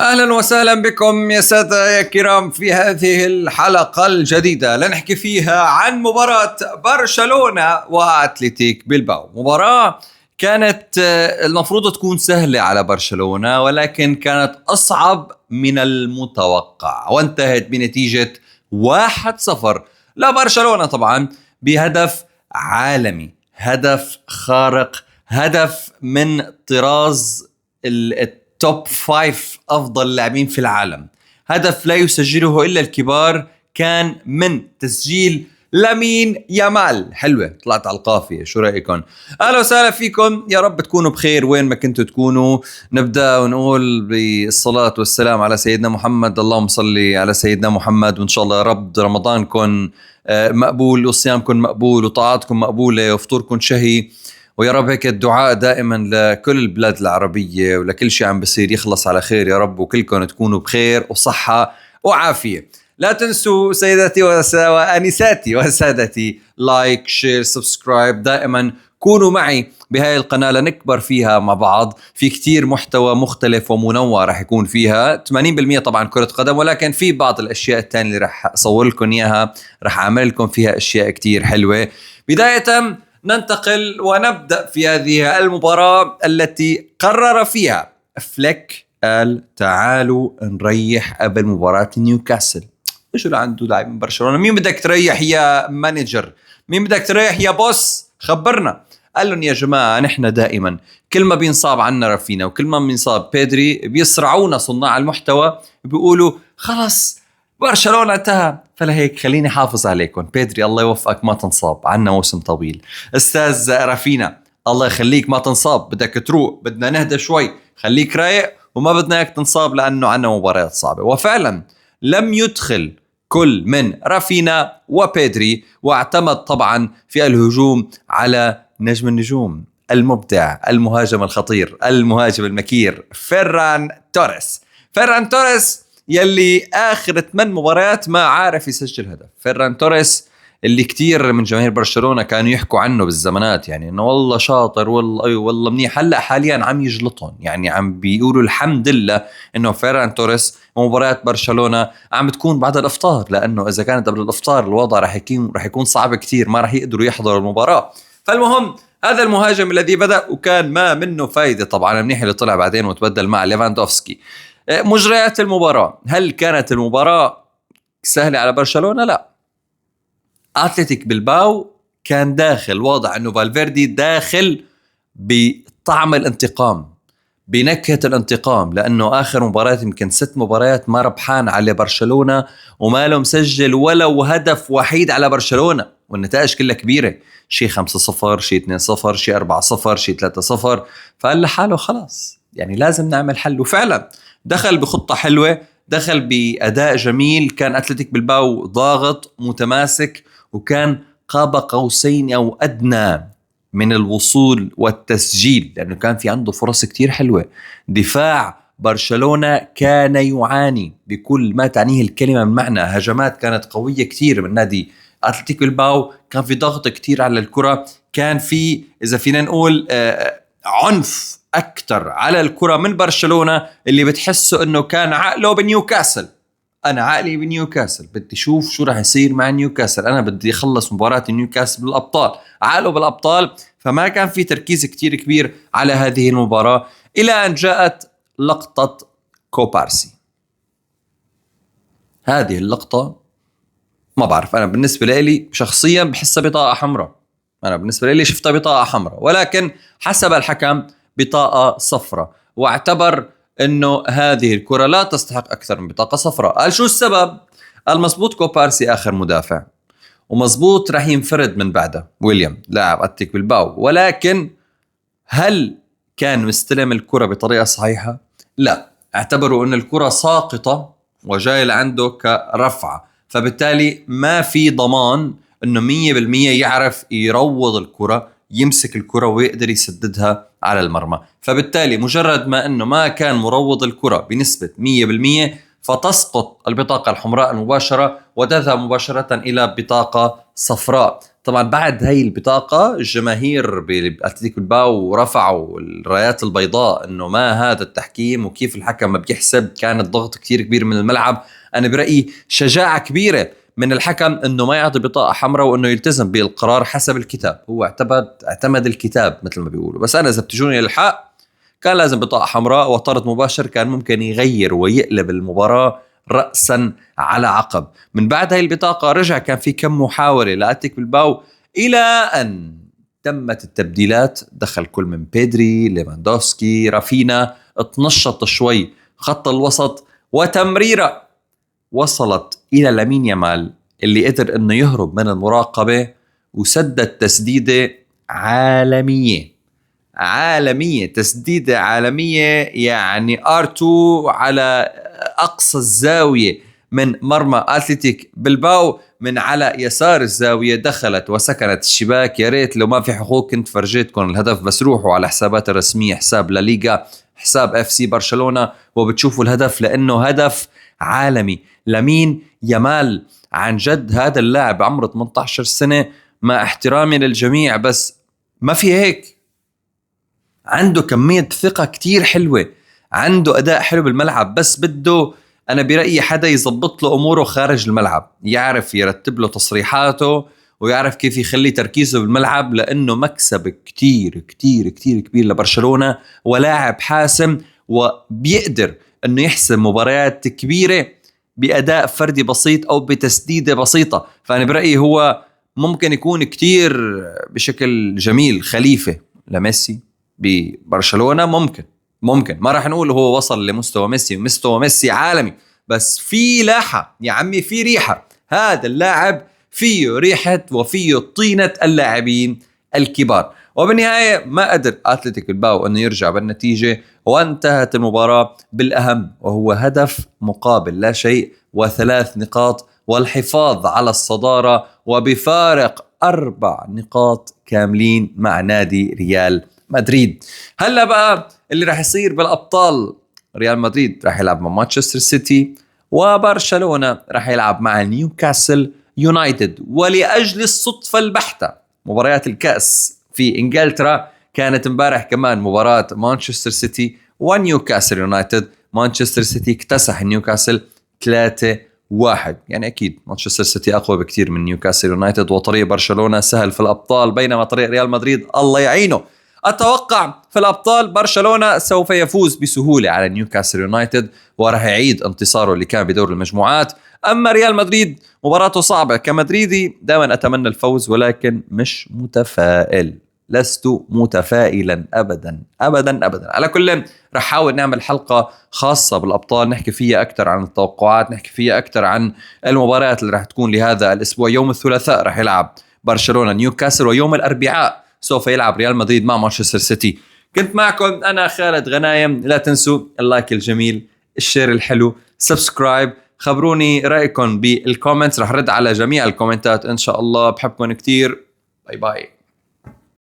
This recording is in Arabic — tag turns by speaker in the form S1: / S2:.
S1: أهلا وسهلا بكم يا سادة يا كرام في هذه الحلقة الجديدة لنحكي فيها عن مباراة برشلونة وأتلتيك بلباو. مباراة كانت المفروض تكون سهلة على برشلونة، ولكن كانت أصعب من المتوقع وانتهت بنتيجة 1-0 لبرشلونة، طبعا بهدف عالمي، هدف خارق، هدف من طراز توب 5 أفضل لاعبين في العالم، هدف لا يسجله إلا الكبار، كان من تسجيل لامين يامال. حلوة، طلعت على القافية، شو رأيكم؟ أهلا وسهلا فيكم، يا رب تكونوا بخير وين ما كنتوا تكونوا. نبدأ ونقول بالصلاة والسلام على سيدنا محمد، اللهم صلي على سيدنا محمد، وإن شاء الله يا رب رمضانكم مقبول، وصيامكم مقبول، وطاعاتكم مقبولة، وفطوركم شهي، ويا رب هيك الدعاء دائما لكل البلاد العربية ولكل شيء عم بصير يخلص على خير يا رب، وكلكم تكونوا بخير وصحة وعافية. لا تنسوا سيداتي وأنساتي وسادتي، لايك شير سبسكرايب، دائما كونوا معي بهاي القناة لنكبر فيها مع بعض. في كتير محتوى مختلف ومنوع رح يكون فيها، 80% طبعا كرة قدم، ولكن في بعض الأشياء التانية اللي رح أصور لكم إياها، رح أعمل لكم فيها أشياء كتير حلوة. بداية ننتقل ونبدأ في هذه المباراة التي قرر فيها فليك قال تعالوا نريح قبل مباراة نيوكاسل. ايش اللي عنده لاعب من برشلونة؟ مين بدك تريح يا مانجر؟ مين بدك تريح يا بوس؟ خبرنا. قال لهم يا جماعة نحن دائما كل ما بينصاب عنا رافينا وكل ما بينصاب بيدري بيسرعونا صناع المحتوى، بيقولوا خلص برشلونة انتهى، فلهيك خليني حافظ عليكم. بيدري الله يوفقك ما تنصاب، عنا موسم طويل. استاذ رافينا الله يخليك ما تنصاب، بدك تروق، بدنا نهدى شوي، خليك رايق وما بدنا اياك تنصاب لانه عنا مباريات صعبة. وفعلا لم يدخل كل من رافينا وبيدري، واعتمد طبعا في الهجوم على نجم النجوم المبدع، المهاجم الخطير، المهاجم المكير، فيران توريس. فيران توريس يلي آخر 8 مباريات ما عارف يسجل هدف. فيران توريس اللي كتير من جماهير برشلونة كانوا يحكوا عنه بالزمانات، يعني انه والله شاطر والله والله منيح، هلا حاليا عم يجلطهم، يعني عم بيقولوا الحمد لله انه فيران توريس مباريات برشلونة عم تكون بعد الافطار، لانه اذا كانت قبل الافطار الوضع رح يكون صعب كتير، ما رح يقدروا يحضروا المباراة. فالمهم هذا المهاجم الذي بدأ وكان ما منه فايدة، طبعا منيح اللي طلع بعدين وتبدل مع ليفاندوفسكي. مجريات المباراة، هل كانت المباراة سهلة على برشلونة؟ لا. أتلتيك بلباو كان داخل واضح أنه فالفيردي داخل بطعم الانتقام، بنكهة الانتقام، لأنه آخر مباراة يمكن 6 مباريات ما ربحان على برشلونة وما له مسجل ولو هدف وحيد على برشلونة، والنتائج كلها كبيرة، شي 5-0 شي 2-0 شي 4-0 شي 3-0. فقال لحاله خلاص يعني لازم نعمل حل، وفعلا دخل بخطة حلوة، دخل بأداء جميل. كان أتلتيك بلباو ضاغط متماسك، وكان قاب قوسين أو أدنى من الوصول والتسجيل، لأنه كان في عنده فرص كتير حلوة. دفاع برشلونة كان يعاني بكل ما تعنيه الكلمة من معنى، هجمات كانت قوية كتير من نادي أتلتيك بلباو، كان في ضغط كتير على الكرة، كان في إذا فينا نقول عنف أكتر على الكرة من برشلونة، اللي بتحسه أنه كان عقله بنيوكاسل. أنا عقلي بنيوكاسل، بدي شوف شو رح يصير مع نيوكاسل، أنا بدي أخلص مباراة نيوكاسل بالأبطال، عقله بالأبطال. فما كان في تركيز كتير كبير على هذه المباراة، إلى أن جاءت لقطة كوبارسي. هذه اللقطة ما بعرف، أنا بالنسبة لي شخصيا بحسها بطاقة حمراء، أنا بالنسبة لي شفتها بطاقة حمراء، ولكن حسب الحكم بطاقة صفراء، واعتبر انه هذه الكرة لا تستحق اكثر من بطاقة صفراء. قال شو السبب؟ قال مزبوط كوبارسي اخر مدافع، ومزبوط رح ينفرد من بعده ويليام لاعب أتلتيك بلباو، ولكن هل كان مستلم الكرة بطريقة صحيحة؟ لا، اعتبروا ان الكرة ساقطة وجاي لعنده كرفعة، فبالتالي ما في ضمان انه 100% يعرف يروض الكرة، يمسك الكرة ويقدر يسددها على المرمى. فبالتالي مجرد ما انه ما كان مروض الكرة بنسبة 100%، فتسقط البطاقة الحمراء المباشرة وتذهب مباشرة الى بطاقة صفراء. طبعا بعد هاي البطاقة الجماهير بأتلتيك بالباو رفعوا الرايات البيضاء انه ما هذا التحكيم وكيف الحكم ما بيحسب. كان الضغط كتير كبير من الملعب. انا برأيي شجاعة كبيرة من الحكم انه ما يعطي بطاقة حمراء وانه يلتزم بالقرار حسب الكتاب. هو اعتمد الكتاب مثل ما بيقولوا. بس انا اذا بتجوني الحق كان لازم بطاقة حمراء وطرد مباشر. كان ممكن يغير ويقلب المباراة رأسا على عقب. من بعد هاي البطاقة رجع كان في كم محاولة لأتلتيك بالباو إلى أن تمت التبديلات. دخل كل من بيدري، ليفاندوفسكي، رافينا، اتنشط شوي خط الوسط، وتمريرة وصلت إلى لامين يامال اللي قدر أنه يهرب من المراقبة وسدد تسديدة عالمية، تسديدة عالمية يعني R2 على أقصى الزاوية من مرمى أتلتيك بالباو، من على يسار الزاوية دخلت وسكنت الشباك. يا ريت لو ما في حقوق كنت فرجيتكم الهدف، بس روحوا على حسابات الرسمية، حساب لا ليغا، حساب FC برشلونة، وبتشوفوا الهدف لأنه هدف عالمي. لامين يامال عن جد هذا اللاعب عمره 18 سنة، مع احترامي للجميع بس ما في هيك. عنده كمية ثقة كتير حلوة، عنده أداء حلو بالملعب، بس بده أنا برأيي حدا يزبط له أموره خارج الملعب، يعرف يرتب له تصريحاته ويعرف كيف يخلي تركيزه بالملعب، لأنه مكسب كتير كتير كتير كبير لبرشلونة، ولاعب حاسم وبيقدر أنه يحسم مباريات كبيرة بأداء فردي بسيط أو بتسديدة بسيطة. فأنا برأيي هو ممكن يكون كتير بشكل جميل خليفة لميسي ببرشلونة. ممكن ما راح نقول هو وصل لمستوى ميسي، مستوى ميسي عالمي، بس في لاحة يا عمي، في ريحة. هذا اللاعب فيه ريحة وفيه طينة اللاعبين الكبار. وبالنهاية ما قدر أتلتيك بالباو أنه يرجع بالنتيجة، وانتهت المباراة بالأهم وهو هدف مقابل لا شيء و3 نقاط والحفاظ على الصدارة، وبفارق 4 نقاط كاملين مع نادي ريال مدريد. هلا بقى اللي راح يصير بالأبطال، ريال مدريد راح يلعب مع مانشستر سيتي، وبرشلونة راح يلعب مع نيوكاسل يونايتد. ولأجل الصدفة البحتة مباريات الكأس في إنجلترا كانت امبارح كمان مباراة مانشستر سيتي ونيوكاسل يونايتد. مانشستر سيتي اكتسح نيوكاسل 3-1. يعني أكيد مانشستر سيتي أقوى بكتير من نيوكاسل يونايتد، وطريق برشلونة سهل في الأبطال، بينما طريق ريال مدريد الله يعينه. أتوقع في الأبطال برشلونة سوف يفوز بسهولة على نيوكاسل يونايتد وراح يعيد انتصاره اللي كان بدور المجموعات. أما ريال مدريد مباراته صعبة. كمدريدي دائما أتمنى الفوز، ولكن مش متفائل، لست متفائلا أبدا أبدا أبدا. على كل رح حاول نعمل حلقة خاصة بالأبطال نحكي فيها أكثر عن التوقعات، نحكي فيها أكثر عن المباريات اللي رح تكون لهذا الأسبوع. يوم الثلاثاء رح يلعب برشلونة نيوكاسل، ويوم الأربعاء سوف يلعب ريال مدريد مع مانشستر سيتي. كنت معكم أنا خالد غنايم. لا تنسوا اللايك الجميل، الشير الحلو، سبسكرايب. خبروني رأيكم بالكومنتس، رح رد على جميع الكومنتات إن شاء الله. بحبكم كتير. باي باي.